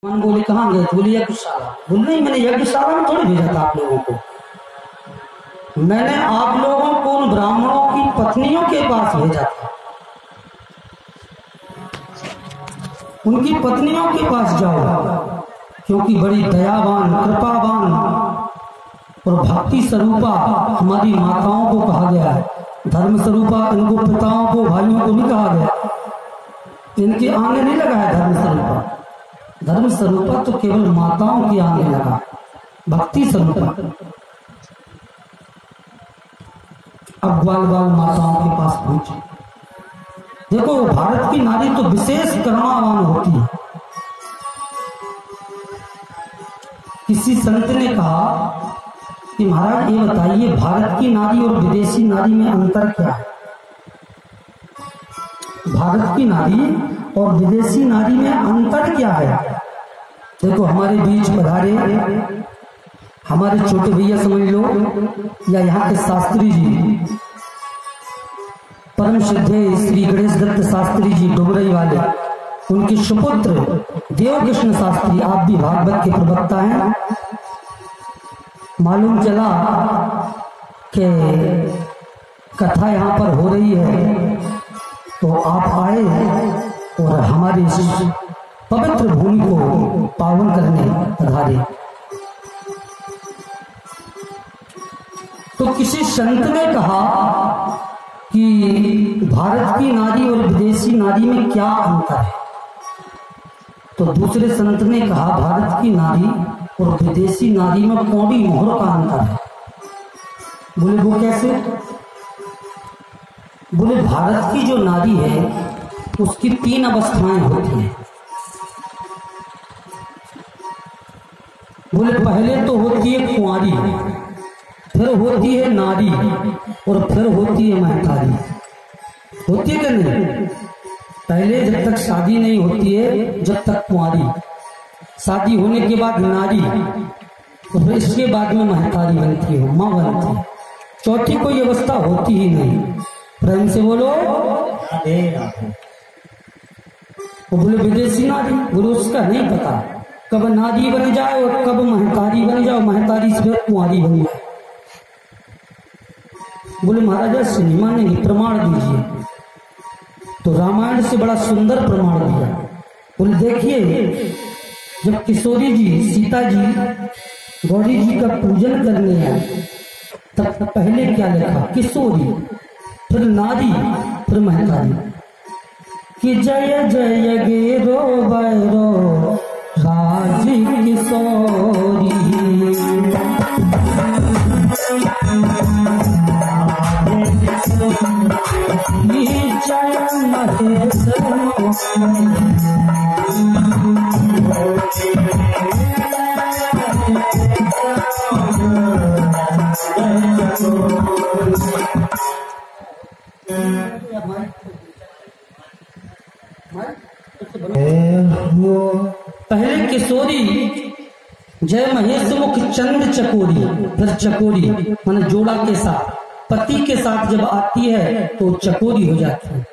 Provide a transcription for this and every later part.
मन बोले कहाँ गए? बोले यज्ञशाला। बोले नहीं, मैंने यज्ञशाला में थोड़ी भेजा था आप लोगों को, मैंने आप लोगों को उन ब्राह्मणों की पत्नियों के पास भेजा था। उनकी पत्नियों के पास जाओ, क्योंकि बड़ी दयावान, कृपावान और भक्ति स्वरूपा हमारी माताओं को कहा गया है। धर्म स्वरूपा इनको पिताओं को, भाइयों को भी कहा गया। इनके आगे नहीं लगा है धर्म स्वरूपा। धर्म स्वरूपा तो केवल माताओं के आगे लगा, भक्ति स्वरूपा। अब ग्वाल बाल माताओं के पास पहुंचे। देखो, भारत की नारी तो विशेष करुणावान होती है। किसी संत ने कहा कि महाराज ये बताइए, भारत की नारी और विदेशी नारी में अंतर क्या है? भारत की नारी और विदेशी नारी में अंतर क्या है? देखो, हमारे बीच पधारे हमारे छोटे भैया समझ लो, या यहाँ के शास्त्री जी, परम श्रद्धेय श्री गणेश दत्त शास्त्री जी डुबरई वाले, उनके सुपुत्र देवकृष्ण शास्त्री, आप भी भागवत के प्रवक्ता हैं। मालूम चला कि कथा यहाँ पर हो रही है, तो आप आए और हमारी पवित्र भूमि को पावन करने पधारे। तो किसी संत ने कहा कि भारत की नारी और विदेशी नारी में क्या अंतर है? तो दूसरे संत ने कहा, भारत की नारी और विदेशी नारी में कौड़ी मोहर का अंतर है। बोले वो कैसे? बोले भारत की जो नारी है उसकी 3 अवस्थाएं होती हैं। बोले पहले तो होती है कुंवारी, फिर होती है नारी और फिर होती है महतारी। होती है कि नहीं? पहले जब तक शादी नहीं होती है, जब तक कुंवारी, शादी होने के बाद नारी, और फिर इसके बाद में महतारी बनती है, माँ बनती है। चौथी कोई अवस्था होती ही नहीं। प्रेम से बोलो। वो बोले विदेशी नारी, बोले उसका नहीं पता कब नारी बन जाए और कब महतारी बन जाए, महतारी से कुंवारी बन जाए। बोले महाराजा सिनेमा ने ही प्रमाण दीजिए। तो रामायण से बड़ा सुंदर प्रमाण दिया। बोले देखिए, जब किशोरी जी, सीता जी गौरी जी का पूजन करने आए, तब पहले क्या लिखा? किशोरी, फिर नारी, फिर महतारी। कि जय जय गेरो बैरो राजी किशोरी, जय महेश पहले किशोरी, जय महेश मुख चंद चकोरी, फिर चकोरी माने जोड़ा के साथ, पति के साथ जब आती है तो चकोरी हो जाती है।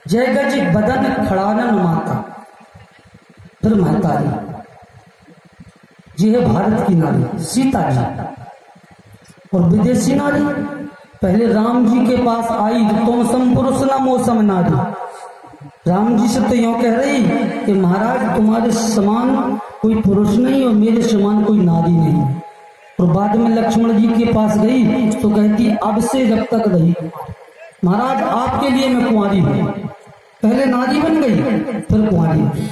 जय गज बदन खड़ानन माता, फिर महतारी। ये है भारत की नारी सीता जी। और विदेशी नारी, पहले राम जी के पास आई, तुम सम पुरुष न मौसम नारी। राम जी से तो यूं कह रही कि महाराज तुम्हारे समान कोई पुरुष नहीं और मेरे समान कोई नारी नहीं। और बाद में लक्ष्मण जी के पास गई तो कहती, अब से जब तक रही महाराज आपके लिए मैं कुंवारी हूं। पहले नारी बन गई, फिर कुंवारी हुई।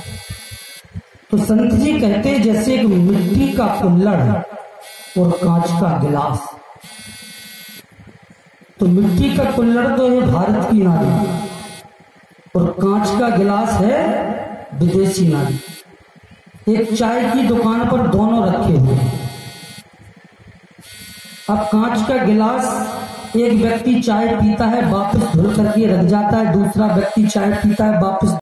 तो संत जी कहते जैसे एक मिट्टी का कुल्हड़ और कांच का गिलास। तो मिट्टी का कुल्हड़ तो है भारत की नारी, और कांच का गिलास है विदेशी नारी। एक चाय की दुकान पर दोनों रखे हुए हैं। अब कांच का गिलास, एक व्यक्ति चाय पीता है, वापस धुल करके रख जाता है, दूसरा व्यक्ति चाय पीता है, वापस